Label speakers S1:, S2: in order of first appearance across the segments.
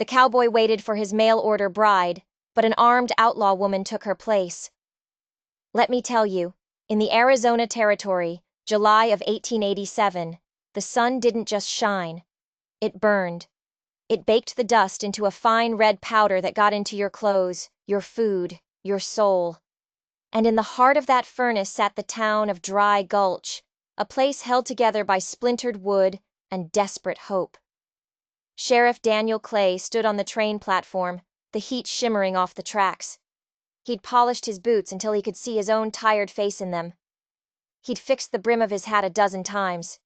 S1: The cowboy waited for his mail-order bride, but an armed outlaw woman took her place. Let me tell you, in the Arizona Territory, July of 1887, the sun didn't just shine. It burned. It baked the dust into a fine red powder that got into your clothes, your food, your soul. And in the heart of that furnace sat the town of Dry Gulch, a place held together by splintered wood and desperate hope. Sheriff Daniel Clay stood on the train platform, the heat shimmering off the tracks. He'd polished his boots until he could see his own tired face in them. He'd fixed the brim of his hat a dozen times.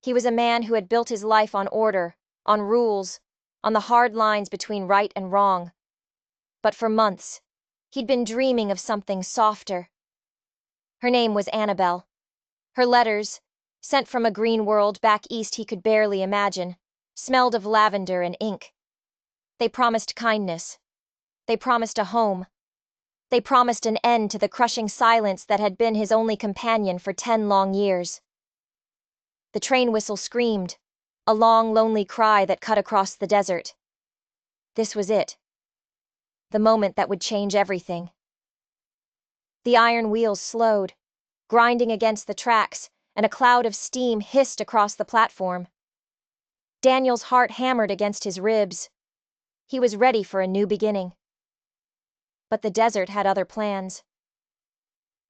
S1: He was a man who had built his life on order, on rules, on the hard lines between right and wrong. But for months, he'd been dreaming of something softer. Her name was Annabelle. Her letters, sent from a green world back east he could barely imagine, smelled of lavender and ink. They promised kindness. They promised a home. They promised an end to the crushing silence that had been his only companion for 10 long years. The train whistle screamed, a long, lonely cry that cut across the desert. This was it. The moment that would change everything. The iron wheels slowed, grinding against the tracks, and a cloud of steam hissed across the platform. Daniel's heart hammered against his ribs. He was ready for a new beginning. But the desert had other plans.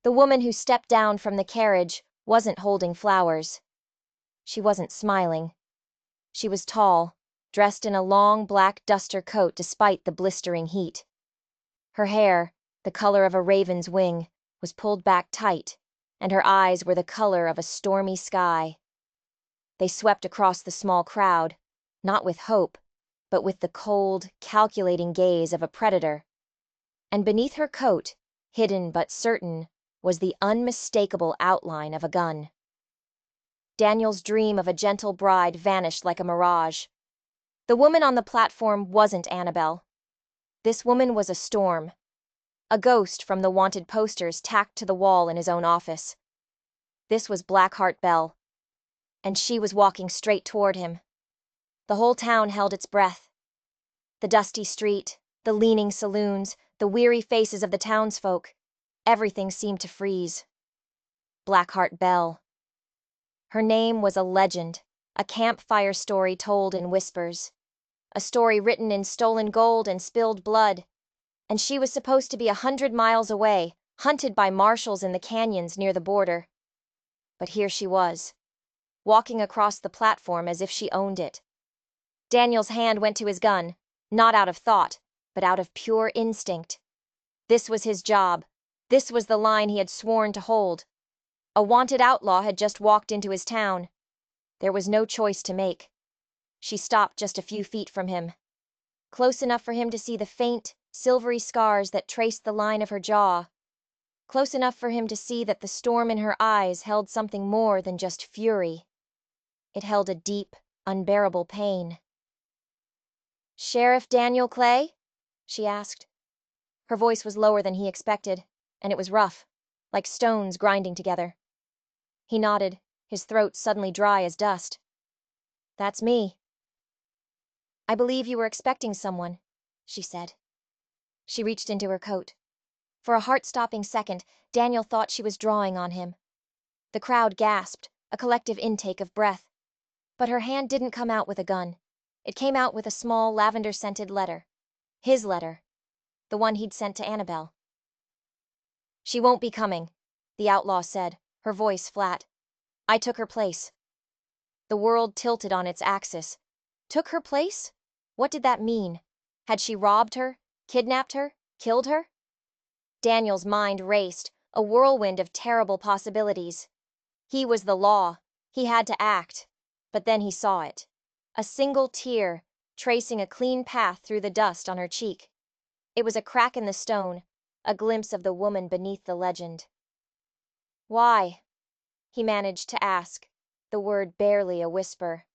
S1: The woman who stepped down from the carriage wasn't holding flowers. She wasn't smiling. She was tall, dressed in a long black duster coat despite the blistering heat. Her hair, the color of a raven's wing, was pulled back tight, and her eyes were the color of a stormy sky. They swept across the small crowd, not with hope, but with the cold, calculating gaze of a predator. And beneath her coat, hidden but certain, was the unmistakable outline of a gun. Daniel's dream of a gentle bride vanished like a mirage. The woman on the platform wasn't Annabelle. This woman was a storm. A ghost from the wanted posters tacked to the wall in his own office. This was Blackheart Belle. And she was walking straight toward him. The whole town held its breath. The dusty street, the leaning saloons, the weary faces of the townsfolk, everything seemed to freeze. Blackheart Belle. Her name was a legend, a campfire story told in whispers. A story written in stolen gold and spilled blood. And she was supposed to be 100 miles away, hunted by marshals in the canyons near the border. But here she was, walking across the platform as if she owned it. Daniel's hand went to his gun, not out of thought, but out of pure instinct. This was his job. This was the line he had sworn to hold. A wanted outlaw had just walked into his town. There was no choice to make. She stopped just a few feet from him, close enough for him to see the faint, silvery scars that traced the line of her jaw, close enough for him to see that the storm in her eyes held something more than just fury. It held a deep, unbearable pain. "Sheriff Daniel Clay?" she asked. Her voice was lower than he expected, and it was rough, like stones grinding together. He nodded, his throat suddenly dry as dust. "That's me." "I believe you were expecting someone," she said. She reached into her coat. For a heart-stopping second, Daniel thought she was drawing on him. The crowd gasped, a collective intake of breath. But her hand didn't come out with a gun. It came out with a small lavender-scented letter. His letter. The one he'd sent to Annabelle. "She won't be coming," the outlaw said, her voice flat. "I took her place." The world tilted on its axis. Took her place? What did that mean? Had she robbed her, kidnapped her, killed her? Daniel's mind raced, a whirlwind of terrible possibilities. He was the law. He had to act. But then he saw it. A single tear, tracing a clean path through the dust on her cheek. It was a crack in the stone, a glimpse of the woman beneath the legend. "Why?" he managed to ask, the word barely a whisper.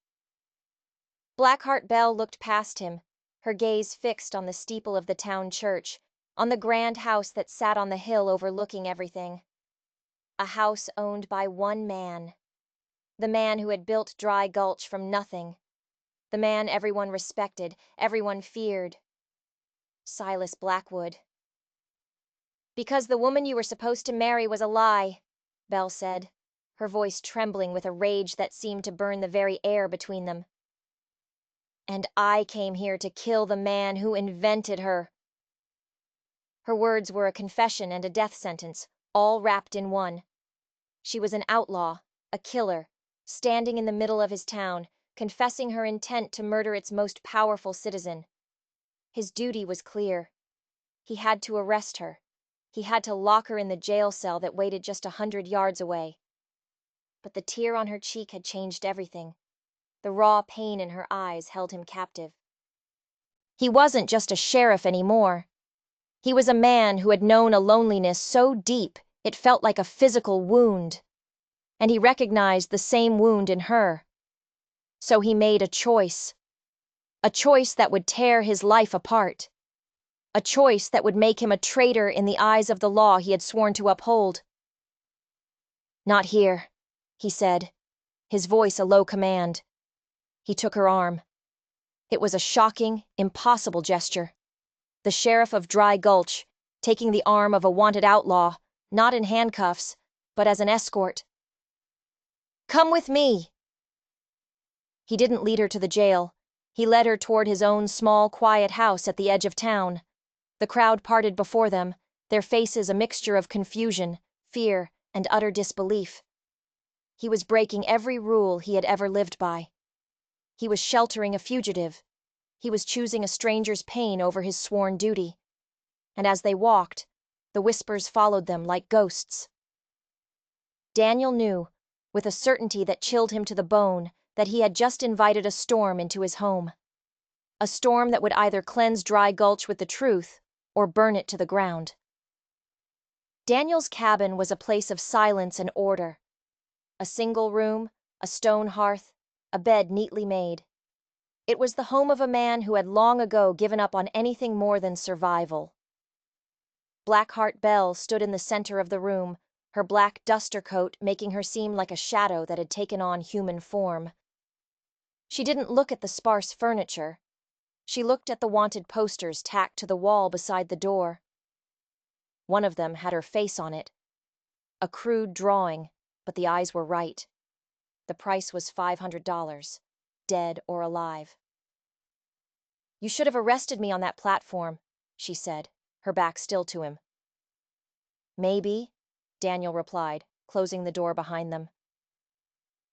S1: Blackheart Belle looked past him, her gaze fixed on the steeple of the town church, on the grand house that sat on the hill overlooking everything. A house owned by one man. The man who had built Dry Gulch from nothing. The man everyone respected, everyone feared. Silas Blackwood. "Because the woman you were supposed to marry was a lie," Belle said, her voice trembling with a rage that seemed to burn the very air between them. "And I came here to kill the man who invented her." Her words were a confession and a death sentence, all wrapped in one. She was an outlaw, a killer, standing in the middle of his town, confessing her intent to murder its most powerful citizen. His duty was clear. He had to arrest her. He had to lock her in the jail cell that waited just 100 yards away. But the tear on her cheek had changed everything. The raw pain in her eyes held him captive. He wasn't just a sheriff anymore. He was a man who had known a loneliness so deep it felt like a physical wound. And he recognized the same wound in her. So he made a choice. A choice that would tear his life apart. A choice that would make him a traitor in the eyes of the law he had sworn to uphold. "Not here," he said, his voice a low command. He took her arm. It was a shocking, impossible gesture. The sheriff of Dry Gulch, taking the arm of a wanted outlaw, not in handcuffs, but as an escort. "Come with me." He didn't lead her to the jail. He led her toward his own small, quiet house at the edge of town. The crowd parted before them, their faces a mixture of confusion, fear, and utter disbelief. He was breaking every rule he had ever lived by. He was sheltering a fugitive. He was choosing a stranger's pain over his sworn duty. And as they walked, the whispers followed them like ghosts. Daniel knew, with a certainty that chilled him to the bone, that he had just invited a storm into his home. A storm that would either cleanse Dry Gulch with the truth or burn it to the ground. Daniel's cabin was a place of silence and order. A single room, a stone hearth, a bed neatly made. It was the home of a man who had long ago given up on anything more than survival. Blackheart Belle stood in the center of the room, her black duster coat making her seem like a shadow that had taken on human form. She didn't look at the sparse furniture. She looked at the wanted posters tacked to the wall beside the door. One of them had her face on it. A crude drawing, but the eyes were right. The price was $500, dead or alive. "You should have arrested me on that platform," she said, her back still to him. "Maybe," Daniel replied, closing the door behind them.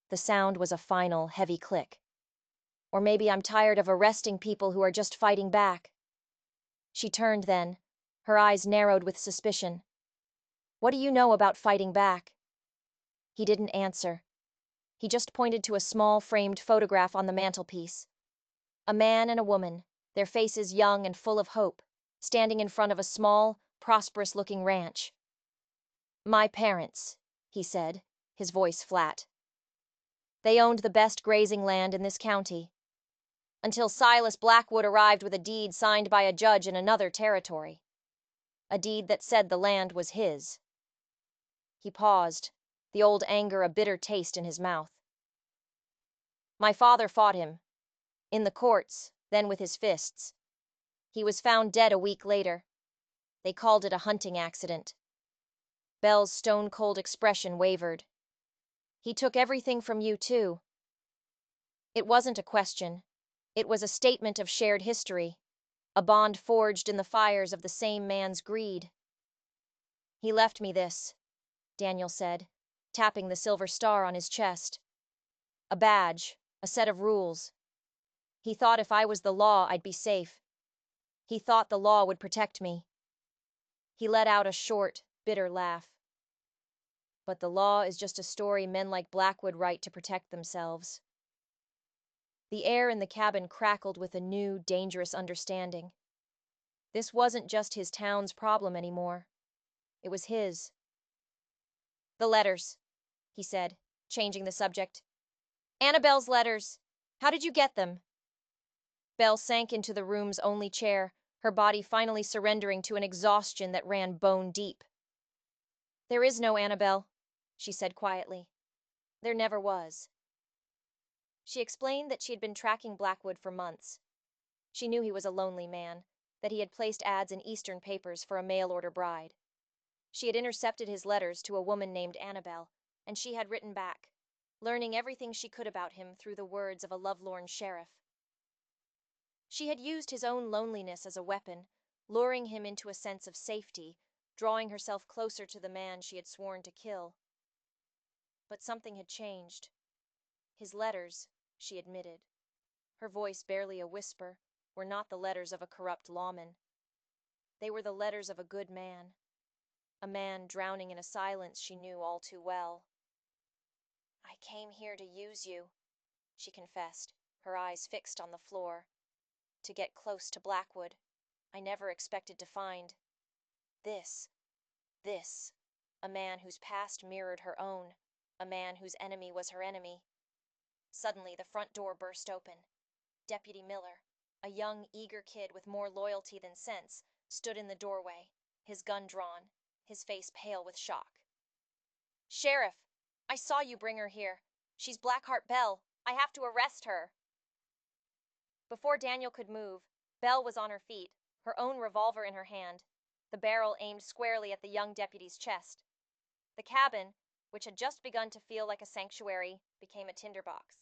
S1: The sound was a final, heavy click. "Or maybe I'm tired of arresting people who are just fighting back." She turned then, her eyes narrowed with suspicion. "What do you know about fighting back?" He didn't answer. He just pointed to a small framed photograph on the mantelpiece. A man and a woman, their faces young and full of hope, standing in front of a small, prosperous-looking ranch. "My parents," he said, his voice flat. "They owned the best grazing land in this county. Until Silas Blackwood arrived with a deed signed by a judge in another territory. A deed that said the land was his." He paused, the old anger a bitter taste in his mouth. "My father fought him. In the courts, then with his fists. He was found dead a week later. They called it a hunting accident." Belle's stone-cold expression wavered. "He took everything from you, too." It wasn't a question. It was a statement of shared history, a bond forged in the fires of the same man's greed. "He left me this," Daniel said, tapping the silver star on his chest. "A badge, a set of rules. He thought if I was the law, I'd be safe. He thought the law would protect me." He let out a short, bitter laugh. "But the law is just a story men like Blackwood write to protect themselves." The air in the cabin crackled with a new, dangerous understanding. This wasn't just his town's problem anymore. It was his. "The letters," he said, changing the subject. "Annabelle's letters. How did you get them?" Belle sank into the room's only chair, her body finally surrendering to an exhaustion that ran bone deep. "There is no Annabelle," she said quietly. "There never was." She explained that she had been tracking Blackwood for months. She knew he was a lonely man, that he had placed ads in Eastern papers for a mail-order bride. She had intercepted his letters to a woman named Annabelle, and she had written back, learning everything she could about him through the words of a lovelorn sheriff. She had used his own loneliness as a weapon, luring him into a sense of safety, drawing herself closer to the man she had sworn to kill. But something had changed. His letters, she admitted, her voice barely a whisper, were not the letters of a corrupt lawman. They were the letters of a good man, a man drowning in a silence she knew all too well. "I came here to use you," she confessed, her eyes fixed on the floor. "To get close to Blackwood. I never expected to find this, a man whose past mirrored her own, a man whose enemy was her enemy." Suddenly the front door burst open. Deputy Miller, a young, eager kid with more loyalty than sense, stood in the doorway, his gun drawn, his face pale with shock. "Sheriff, I saw you bring her here. She's Blackheart Belle. I have to arrest her." Before Daniel could move, Belle was on her feet, her own revolver in her hand, the barrel aimed squarely at the young deputy's chest. The cabin, which had just begun to feel like a sanctuary, became a tinderbox.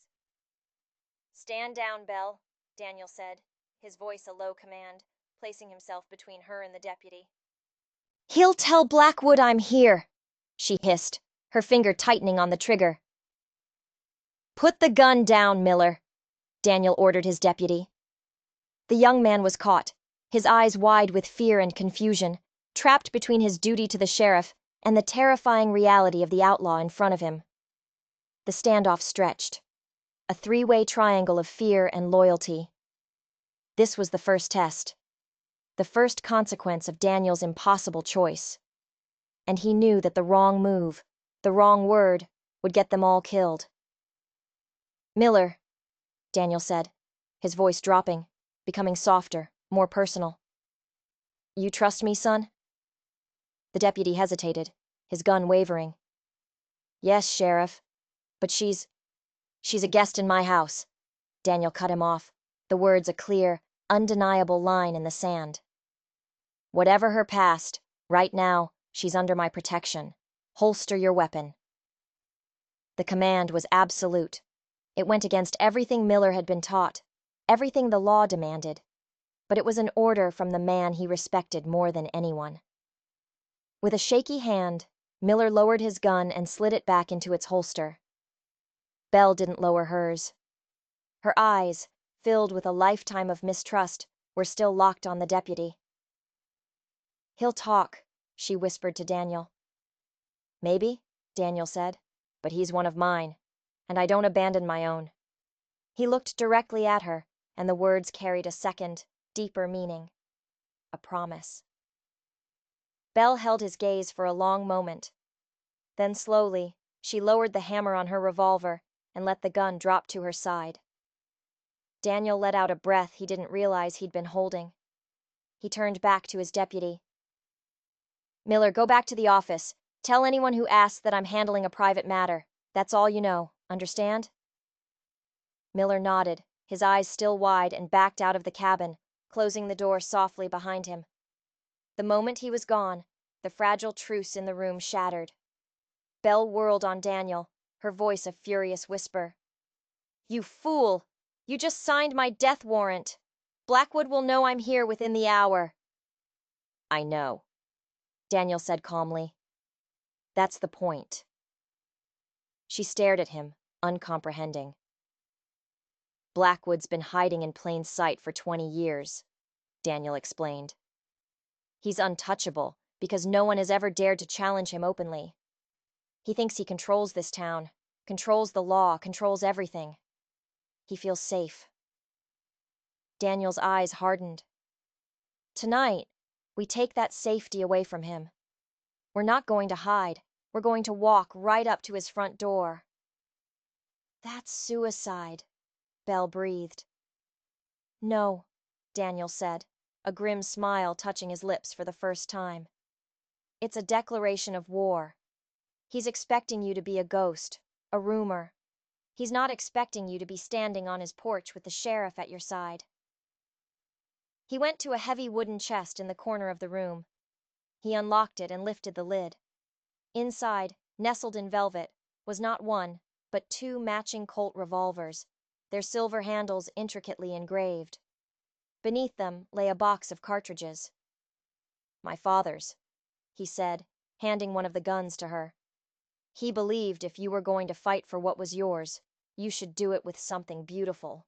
S1: "Stand down, Belle," Daniel said, his voice a low command, placing himself between her and the deputy. "He'll tell Blackwood I'm here," she hissed, her finger tightening on the trigger. "Put the gun down, Miller," Daniel ordered his deputy. The young man was caught, his eyes wide with fear and confusion, trapped between his duty to the sheriff and the terrifying reality of the outlaw in front of him. The standoff stretched, a three-way triangle of fear and loyalty. This was the first test, the first consequence of Daniel's impossible choice. And he knew that the wrong move, the wrong word, would get them all killed. "Miller," Daniel said, his voice dropping, becoming softer, more personal. "You trust me, son?" The deputy hesitated, his gun wavering. "Yes, Sheriff, but she's a guest in my house." Daniel cut him off, the words a clear, undeniable line in the sand. "Whatever her past, right now, she's under my protection. Holster your weapon." The command was absolute. It went against everything Miller had been taught, everything the law demanded, but it was an order from the man he respected more than anyone. With a shaky hand, Miller lowered his gun and slid it back into its holster. Belle didn't lower hers. Her eyes, filled with a lifetime of mistrust, were still locked on the deputy. "He'll talk," she whispered to Daniel. "Maybe," Daniel said, "but he's one of mine, and I don't abandon my own." He looked directly at her, and the words carried a second, deeper meaning. A promise. Belle held his gaze for a long moment. Then slowly, she lowered the hammer on her revolver and let the gun drop to her side. Daniel let out a breath he didn't realize he'd been holding. He turned back to his deputy. "Miller, go back to the office. Tell anyone who asks that I'm handling a private matter. That's all you know. Understand?" Miller nodded, his eyes still wide, and backed out of the cabin, closing the door softly behind him. The moment he was gone, the fragile truce in the room shattered. Belle whirled on Daniel, her voice a furious whisper. "You fool! You just signed my death warrant. Blackwood will know I'm here within the hour." "I know," Daniel said calmly. "That's the point." She stared at him, uncomprehending. "Blackwood's been hiding in plain sight for 20 years, Daniel explained. "He's untouchable because no one has ever dared to challenge him openly. He thinks he controls this town, controls the law, controls everything. He feels safe." Daniel's eyes hardened. "Tonight, we take that safety away from him. We're not going to hide. We're going to walk right up to his front door." "That's suicide," Belle breathed. "No," Daniel said, a grim smile touching his lips for the first time. "It's a declaration of war. He's expecting you to be a ghost, a rumor. He's not expecting you to be standing on his porch with the sheriff at your side. He went to a heavy wooden chest in the corner of the room. He unlocked it and lifted the lid. Inside, nestled in velvet, was not one, but two matching Colt revolvers, their silver handles intricately engraved. Beneath them lay a box of cartridges. "My father's," he said, handing one of the guns to her. "He believed if you were going to fight for what was yours, you should do it with something beautiful."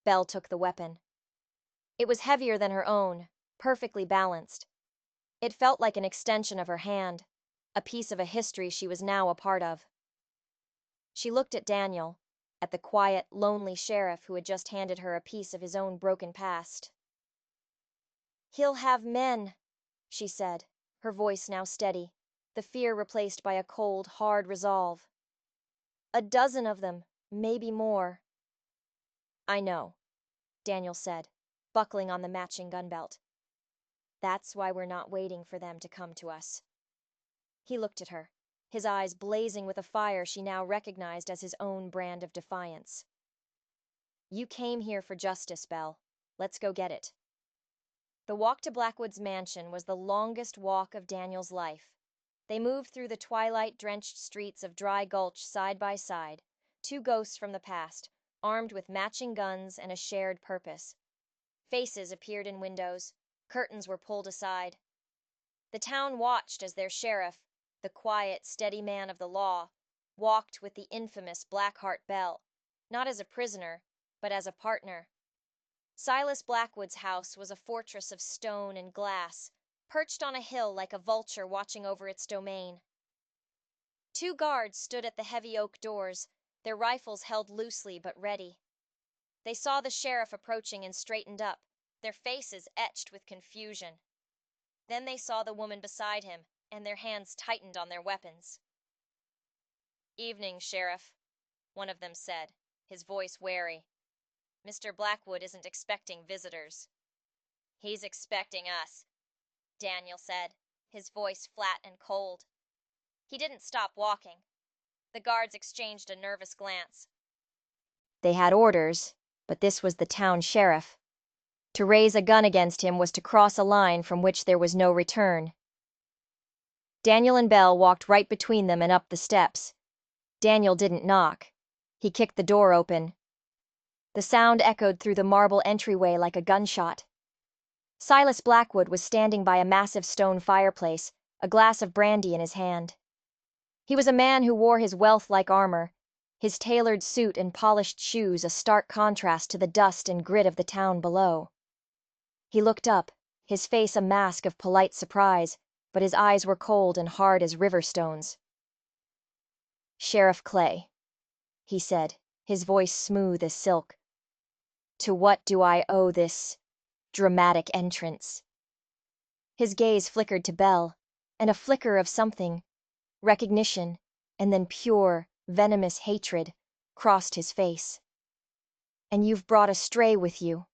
S1: Belle took the weapon. It was heavier than her own, perfectly balanced. It felt like an extension of her hand, a piece of a history she was now a part of. She looked at Daniel, at the quiet, lonely sheriff who had just handed her a piece of his own broken past. "He'll have men," she said, her voice now steady, the fear replaced by a cold, hard resolve. "A dozen of them, maybe more." "I know," Daniel said, buckling on the matching gun belt. "That's why we're not waiting for them to come to us." He looked at her, his eyes blazing with a fire she now recognized as his own brand of defiance. "You came here for justice, Belle. Let's go get it." The walk to Blackwood's mansion was the longest walk of Daniel's life. They moved through the twilight-drenched streets of Dry Gulch side by side, two ghosts from the past, armed with matching guns and a shared purpose. Faces appeared in windows, curtains were pulled aside. The town watched as their sheriff, the quiet, steady man of the law, walked with the infamous Blackheart Belle, not as a prisoner, but as a partner. Silas Blackwood's house was a fortress of stone and glass, perched on a hill like a vulture watching over its domain. Two guards stood at the heavy oak doors, their rifles held loosely but ready. They saw the sheriff approaching and straightened up, their faces etched with confusion. Then they saw the woman beside him, and their hands tightened on their weapons. "Evening, Sheriff," one of them said, his voice wary. "Mr. Blackwood isn't expecting visitors." "He's expecting us," Daniel said, his voice flat and cold. He didn't stop walking. The guards exchanged a nervous glance. They had orders, but this was the town sheriff. To raise a gun against him was to cross a line from which there was no return. Daniel and Belle walked right between them and up the steps. Daniel didn't knock. He kicked the door open. The sound echoed through the marble entryway like a gunshot. Silas Blackwood was standing by a massive stone fireplace, a glass of brandy in his hand. He was a man who wore his wealth-like armor, his tailored suit and polished shoes a stark contrast to the dust and grit of the town below. He looked up, his face a mask of polite surprise, but his eyes were cold and hard as river stones. "Sheriff Clay," he said, his voice smooth as silk. "To what do I owe this dramatic entrance?" His gaze flickered to Belle, and a flicker of something, recognition, and then pure, venomous hatred, crossed his face. "And you've brought a stray with you."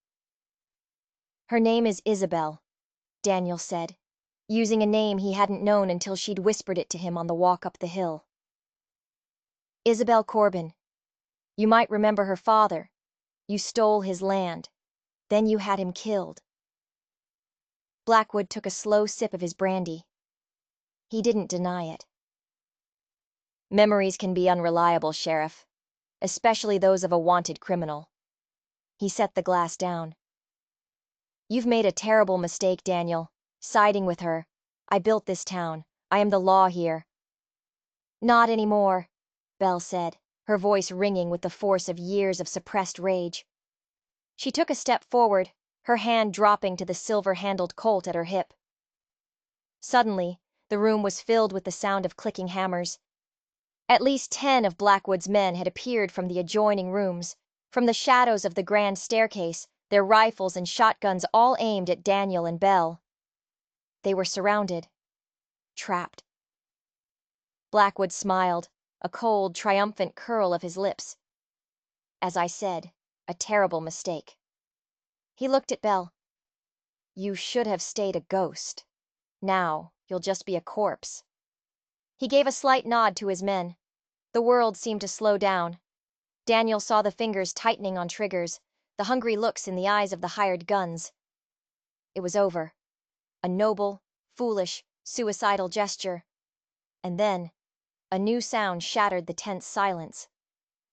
S1: "Her name is Isabel," Daniel said, using a name he hadn't known until she'd whispered it to him on the walk up the hill. "Isabel Corbin. You might remember her father. You stole his land. Then you had him killed." Blackwood took a slow sip of his brandy. He didn't deny it. "Memories can be unreliable, Sheriff, especially those of a wanted criminal." He set the glass down. "You've made a terrible mistake, Daniel, siding with her. I built this town. I am the law here." "Not anymore," Belle said, her voice ringing with the force of years of suppressed rage. She took a step forward, her hand dropping to the silver-handled Colt at her hip. Suddenly, the room was filled with the sound of clicking hammers. At least 10 of Blackwood's men had appeared from the adjoining rooms, from the shadows of the grand staircase, their rifles and shotguns all aimed at Daniel and Belle. They were surrounded. Trapped. Blackwood smiled, a cold, triumphant curl of his lips. "As I said, a terrible mistake." He looked at Belle. "You should have stayed a ghost. Now, you'll just be a corpse." He gave a slight nod to his men. The world seemed to slow down. Daniel saw the fingers tightening on triggers, the hungry looks in the eyes of the hired guns. It was over. A noble, foolish, suicidal gesture. And then, a new sound shattered the tense silence.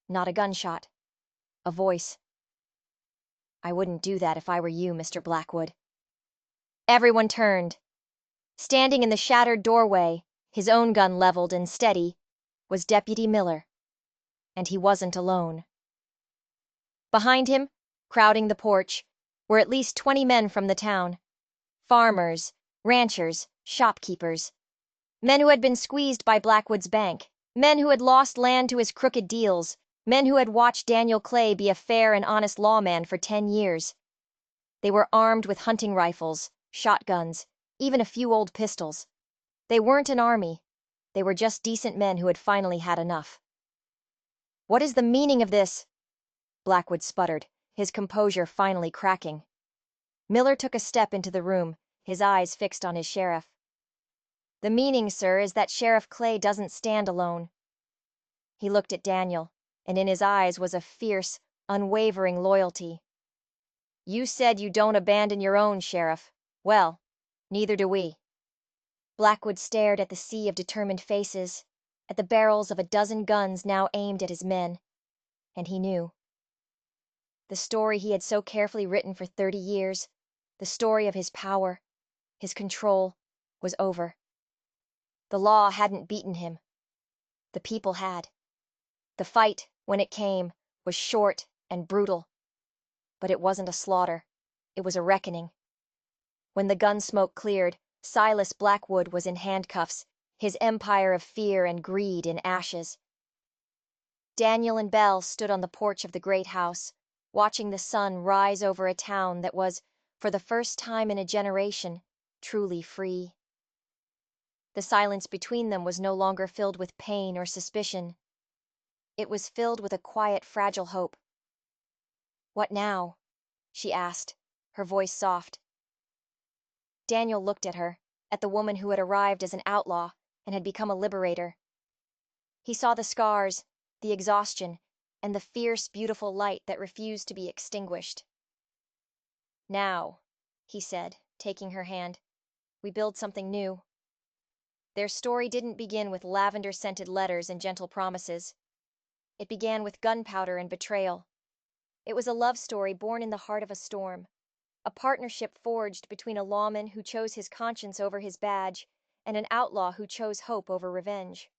S1: Not a gunshot. A voice. "I wouldn't do that if I were you, Mr. Blackwood." Everyone turned. Standing in the shattered doorway, his own gun leveled and steady, was Deputy Miller. And he wasn't alone. Behind him, crowding the porch, were at least 20 men from the town. Farmers, ranchers, shopkeepers. Men who had been squeezed by Blackwood's bank. Men who had lost land to his crooked deals. Men who had watched Daniel Clay be a fair and honest lawman for 10 years. They were armed with hunting rifles, shotguns, even a few old pistols. They weren't an army. They were just decent men who had finally had enough. "What is the meaning of this?" Blackwood sputtered, his composure finally cracking. Miller took a step into the room, his eyes fixed on his sheriff. "The meaning, sir, is that Sheriff Clay doesn't stand alone." He looked at Daniel, and in his eyes was a fierce, unwavering loyalty. "You said you don't abandon your own, Sheriff. Well, neither do we." Blackwood stared at the sea of determined faces, at the barrels of a dozen guns now aimed at his men, and he knew. The story he had so carefully written for 30 years, the story of his power, his control, was over. The law hadn't beaten him. The people had. The fight, when it came, was short and brutal. But it wasn't a slaughter. It was a reckoning. When the gun smoke cleared, Silas Blackwood was in handcuffs, his empire of fear and greed in ashes. Daniel and Belle stood on the porch of the great house, watching the sun rise over a town that was, for the first time in a generation, truly free. The silence between them was no longer filled with pain or suspicion. It was filled with a quiet, fragile hope. "What now?" she asked, her voice soft. Daniel looked at her, at the woman who had arrived as an outlaw and had become a liberator. He saw the scars, the exhaustion, and the fierce, beautiful light that refused to be extinguished. "Now," he said, taking her hand, "we build something new." Their story didn't begin with lavender-scented letters and gentle promises. It began with gunpowder and betrayal. It was a love story born in the heart of a storm, a partnership forged between a lawman who chose his conscience over his badge and an outlaw who chose hope over revenge.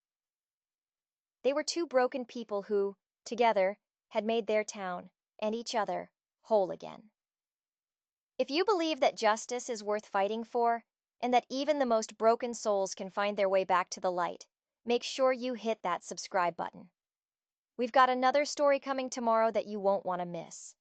S1: They were two broken people who, together, had made their town, and each other, whole again. If you believe that justice is worth fighting for, and that even the most broken souls can find their way back to the light, make sure you hit that subscribe button. We've got another story coming tomorrow that you won't want to miss.